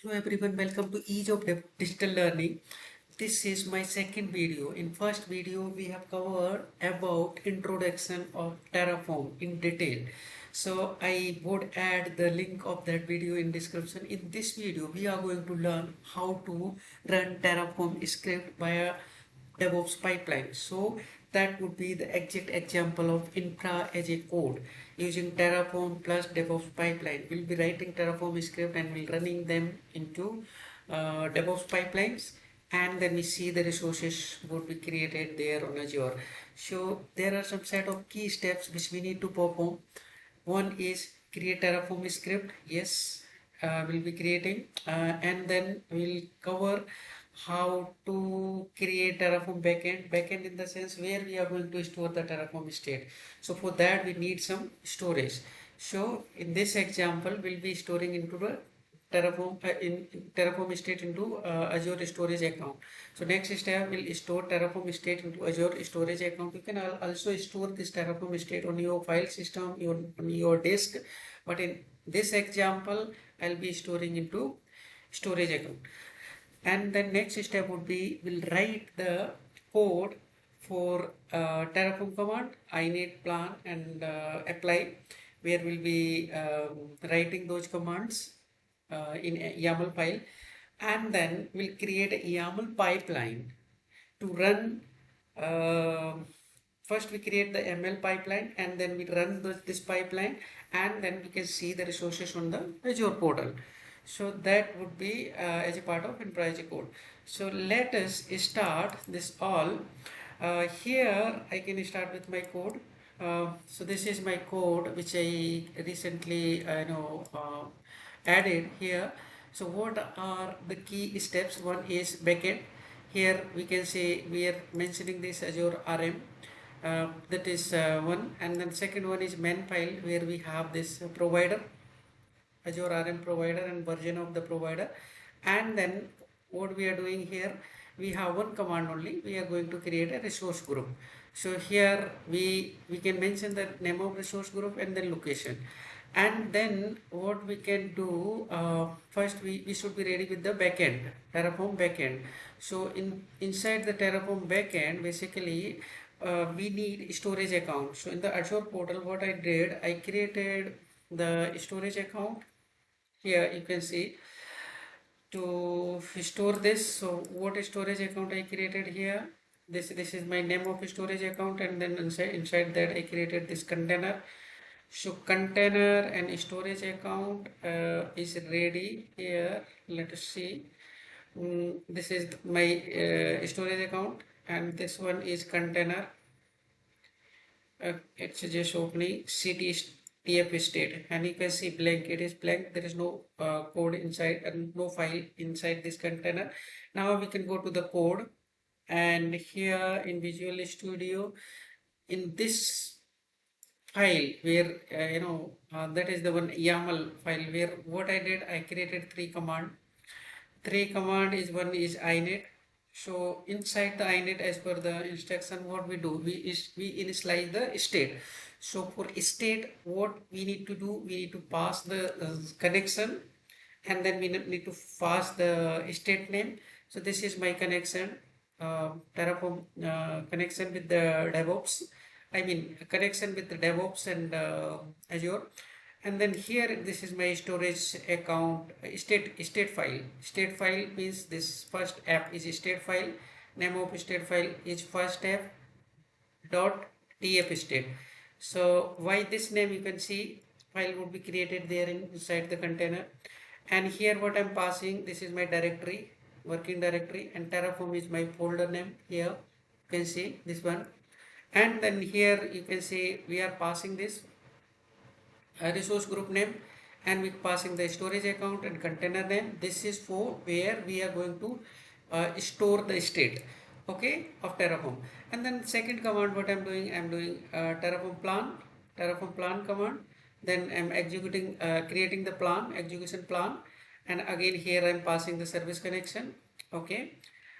Hello everyone, welcome to Ease of Digital Learning. This is my second video. In first video, we have covered about introduction of Terraform in detail. So I would add the link of that video in description. In this video, we are going to learn how to run Terraform script via DevOps pipeline. So that would be the exact example of infra as a code using Terraform plus DevOps pipeline. We'll be writing Terraform script and we'll running them into DevOps pipelines, and then we see the resources would be created there on Azure. So there are some set of key steps which we need to perform. One is create Terraform script. Yes, we'll be creating, and then we'll cover how to create Terraform backend. Backend in the sense where we are going to store the Terraform state. So for that we need some storage. So in this example, we'll be storing into the Terraform state into Azure storage account. So next step, will store Terraform state into Azure storage account. You can also store this Terraform state on your file system, on your disk, but in this example I'll be storing into storage account. And then next step would be we'll write the code for Terraform command, init, plan, and apply, where we'll be writing those commands in a YAML file, and then we'll create a YAML pipeline to run. First we create the ML pipeline, and then we run this pipeline, and then we can see the resources on the Azure portal. So that would be as a part of infra code. So let us start this all. Here I can start with my code. So this is my code which I recently added here. So what are the key steps? One is backend. Here we can say we are mentioning this Azure RM. That is one, and then second one is main file, where we have this provider, Azure RM provider, and version of the provider. And then what we are doing here, we have one command only. We are going to create a resource group. So here we can mention the name of resource group and then location. And then what we can do, first we should be ready with the backend, Terraform backend. So inside the Terraform backend, basically we need storage account. So in the Azure portal, what I did, I created the storage account. Here you can see to store this. So what storage account I created here, this is my name of storage account, and then inside that I created this container. So container and storage account is ready here. Let us see. This is my storage account, and this one is container. It's just opening TF state, and you can see blank. It is blank. There is no code inside and no file inside this container. Now we can go to the code, and here in Visual Studio, in this file where that is the one YAML file, where what I did, I created three command. Command is one is init. So inside the init, as per the instruction, what we do, we initialize the state. So for state, what we need to do, we need to pass the connection, and then we need to pass the state name. So this is my connection, Terraform connection with the DevOps. I mean connection with the DevOps and Azure. And then here, this is my storage account state file. State file means this first app is a state file. Name of state file is first app dot tf state. So why this name, you can see file would be created there inside the container. And here what I'm passing, this is my directory, working directory, and Terraform is my folder name. Here you can see this one. And then here you can see we are passing this resource group name, and we passing the storage account and container name. This is for where we are going to store the state, okay, of Terraform. And then second command, what I'm doing Terraform plan command. Then I'm executing creating the plan, execution plan, and again here I'm passing the service connection, okay.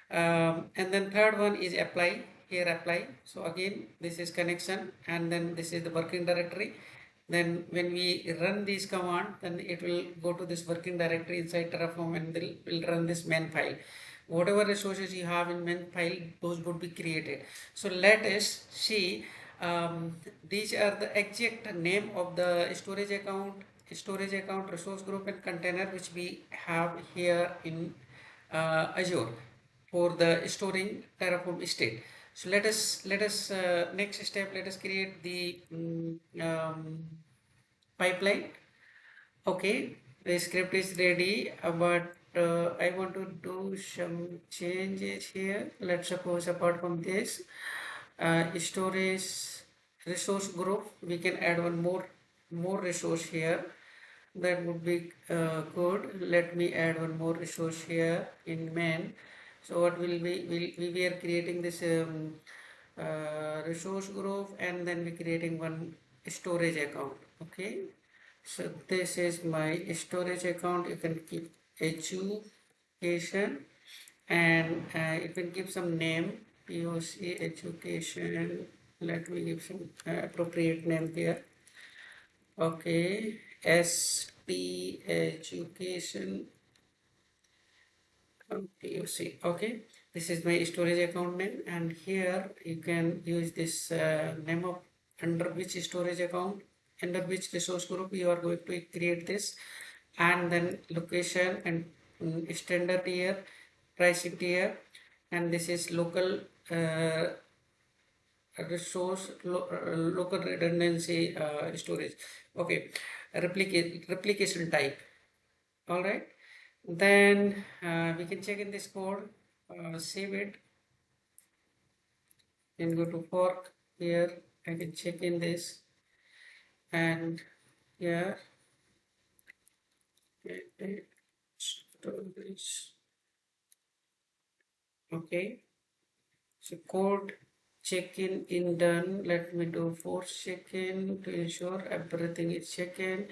And then third one is apply. Here apply. So again this is connection, and then this is the working directory. Then when we run this command, then it will go to this working directory inside Terraform and will run this main file. Whatever resources you have in main file, those would be created. So let us see, these are the exact name of the storage account, resource group and container which we have here in Azure for the storing Terraform state. So let us next step, let us create the pipeline. Okay, the script is ready, but I want to do some changes here. Let's suppose apart from this storage resource group, we can add one more resource here. That would be good. Let me add one more resource here in main. So what will we are creating this resource group, and then we creating one storage account. Okay, so this is my storage account. You can keep education, and you can give some name, POC education. Let me give some appropriate name here. Okay, ST education POC. Okay, this is my storage account name, and here you can use this name of under which storage account, under which resource group you are going to create this, and then location and standard tier, pricing tier, and this is local local redundancy storage. Okay, replication type. All right, then we can check in this code, save it, and go to fork. Here I can check in this, and here storage. Okay, so code check-in in done. Let me do force check-in to ensure everything is check-in,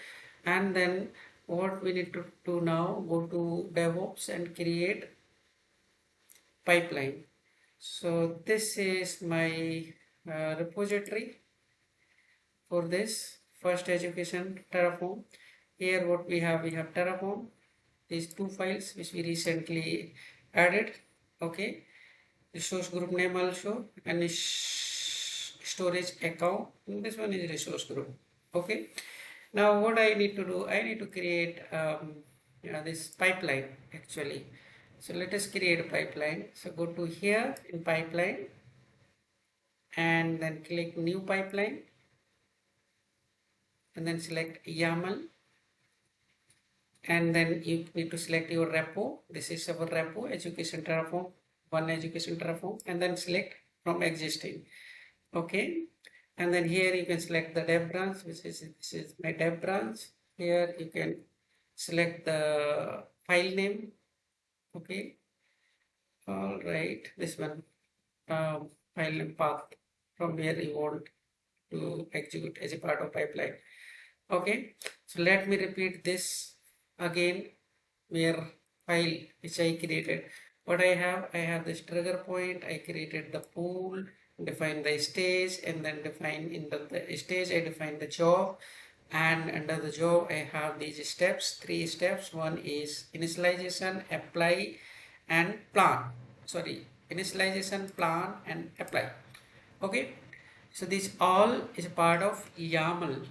and then what we need to do now, go to DevOps and create pipeline. So this is my repository for this first education Terraform. Here what we have Terraform, these two files which we recently added. Okay, resource group name also, and storage account. This one is resource group. Okay, now what I need to do, I need to create this pipeline actually. So let us create a pipeline. So go to here in pipeline, and then click new pipeline, and then select YAML, and then you need to select your repo. This is our repo, education Terraform, one education Terraform, and then select from existing. Okay, and then here you can select the dev branch, which is this is my dev branch. Here you can select the file name. Okay, all right, this one, file name path from where you want to execute as a part of pipeline. Okay, so let me repeat this again, where file which I created. What I have this trigger point. I created the pool, define the stage, and then define in the stage I define the job, and under the job I have these steps, 3 steps. One is initialization, apply, and plan. Sorry, initialization, plan, and apply. Okay, so this all is a part of YAML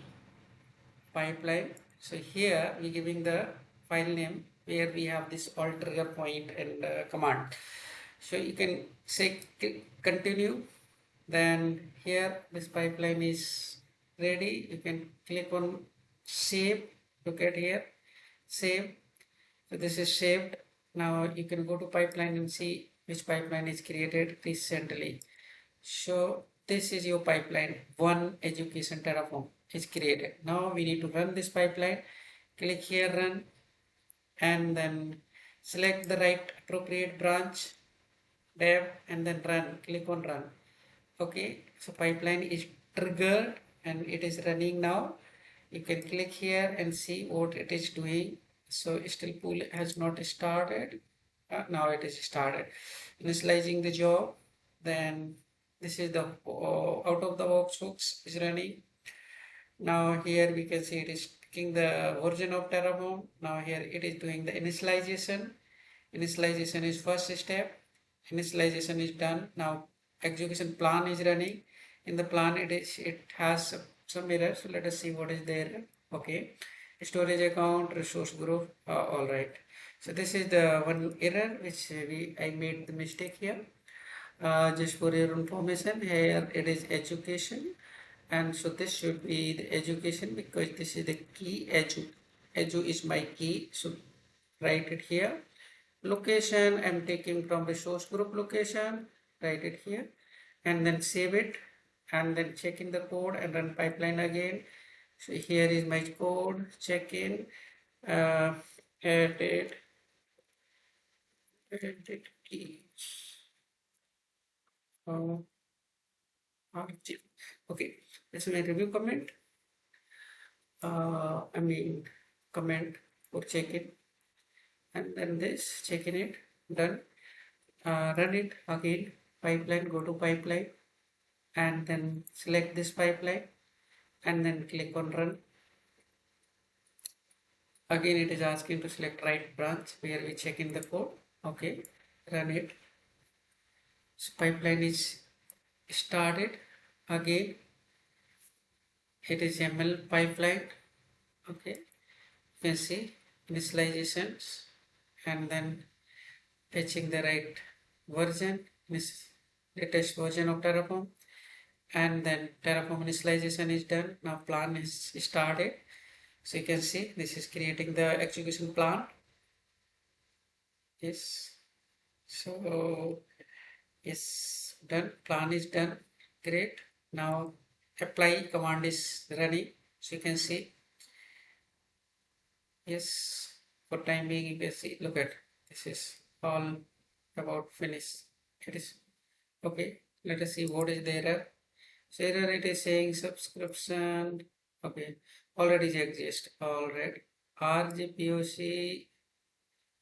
pipeline. So here we giving the file name where we have this all trigger point and command. So you can say continue. Then here this pipeline is ready. You can click on save. Look at here, save. So this is saved. Now you can go to pipeline and see which pipeline is created recently. So this is your pipeline. One education Terraform is created. Now we need to run this pipeline. Click here, run, and then select the right appropriate branch, dev, and then run. Click on run. Okay, so pipeline is triggered and it is running now. You can click here and see what it is doing. So still pool has not started. Now it is started. Initializing the job. Then this is the out of the box hooks is running. Now here we can see it is taking the version of Terraform. Now here it is doing the initialization. Initialization is first step. Initialization is done. Now execution plan is running. In the plan it has some errors. So let us see what is there. Okay, storage account, resource group. All right. So this is the one error which I made the mistake here. Just for your information, here it is education, and so this should be the education because this is the key. Edu is my key, so write it here. Location I'm taking from the source group location, write it here, and then save it, and then check in the code and run pipeline again. So here is my code, check in, edit key. RG. Okay, this is my review comment. I mean comment for check-in, and then this check-in it done. Run it again. Pipeline, go to pipeline, and then select this pipeline, and then click on run. Again, it is asking to select right branch where we check in the code. Okay, run it. So pipeline is started again. It is Yaml pipeline. Okay, you can see initializations and then fetching the right version, latest version of Terraform, and then Terraform initialization is done. Now plan is started. So you can see this is creating the execution plan. Yes. So yes, done. Plan is done. Great. Now apply command is running. So you can see. Yes. For time being, you can see. Look at this is all about finish. It is okay. Let us see what is the error. So error it is saying subscription. Okay, already exist. Already RG POC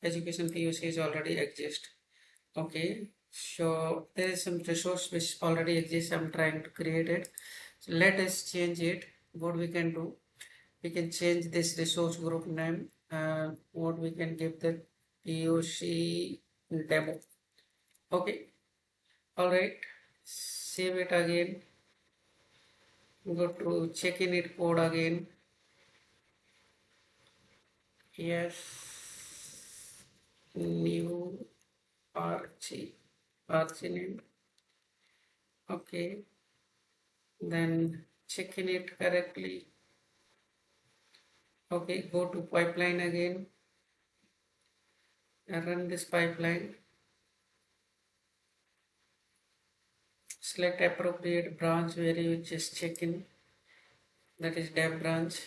education POC is already exist. Okay, so there is some resource which already exists. I'm trying to create it. So let us change it. What we can do? We can change this resource group name. What we can give the POC demo. Okay, all right. Save it again. Go to check in it code again. Yes, new RG name. Okay, then check in it correctly. Okay, go to pipeline again and run this pipeline. Select appropriate branch where you just check in, that is dev branch,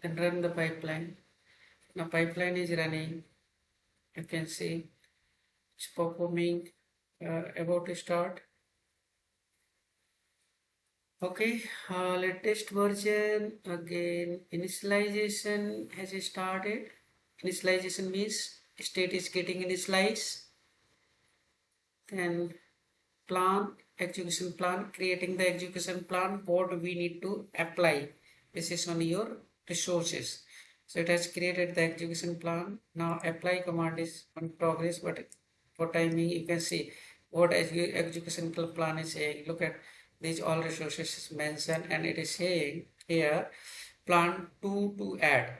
and run the pipeline. Now pipeline is running. You can see it's performing, about to start. Okay, latest version again. Initialization has started. Initialization means state is getting initialized. Then plan, execution plan, creating the execution plan. What we need to apply. This is on your resources. So it has created the execution plan. Now apply command is on progress, but for timing you can see what execution plan is saying. Look at these all resources is mentioned, and it is saying here plan 2 to add,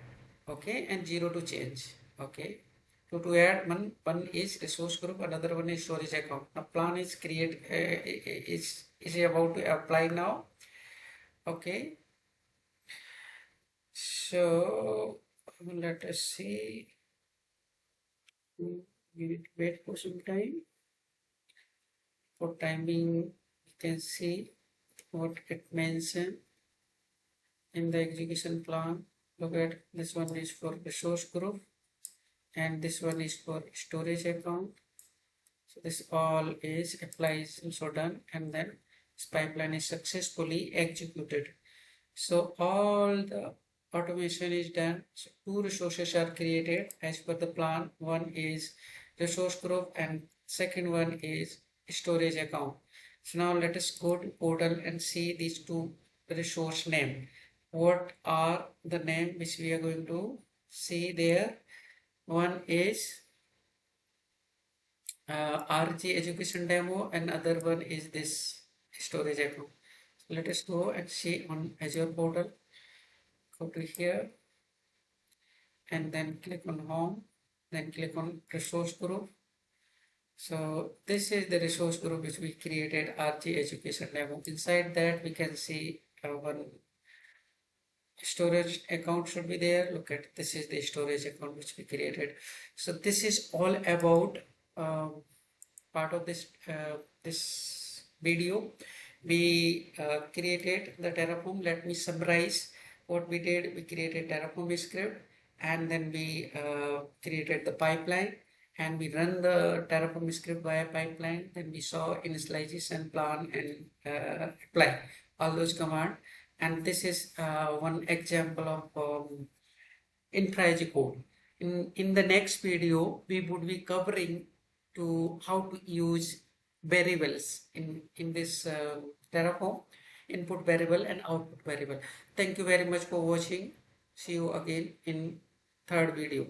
okay, and 0 to change. Okay, 2 to add, one is resource group, another one is storage account. Now plan is is about to apply now. Okay, so let us see. We need to wait for some time. For timing, you can see what it mentioned in the execution plan. Look at this one is for resource group, and this one is for storage account. So this all is applies also done, and then this pipeline is successfully executed. So all the automation is done. So two resources are created as per the plan. One is resource group and second one is storage account. So now let us go to portal and see these two resource name. what are the name which we are going to see there. One is RG education demo, and other one is this storage account. So let us go and see on Azure portal. Go to here and then click on home, then click on resource group. So this is the resource group which we created, RG education demo. Inside that we can see one storage account should be there. Look at, this is the storage account which we created. So this is all about part of this video. We created the Terraform. Let me summarize what we did. We created Terraform script, and then we created the pipeline, and we run the Terraform script via pipeline. Then we saw initialization, plan, and apply all those commands. And this is one example of infra as a code. In the next video, we would be covering to how to use variables in this Terraform, input variable and output variable. Thank you very much for watching. See you again in third video.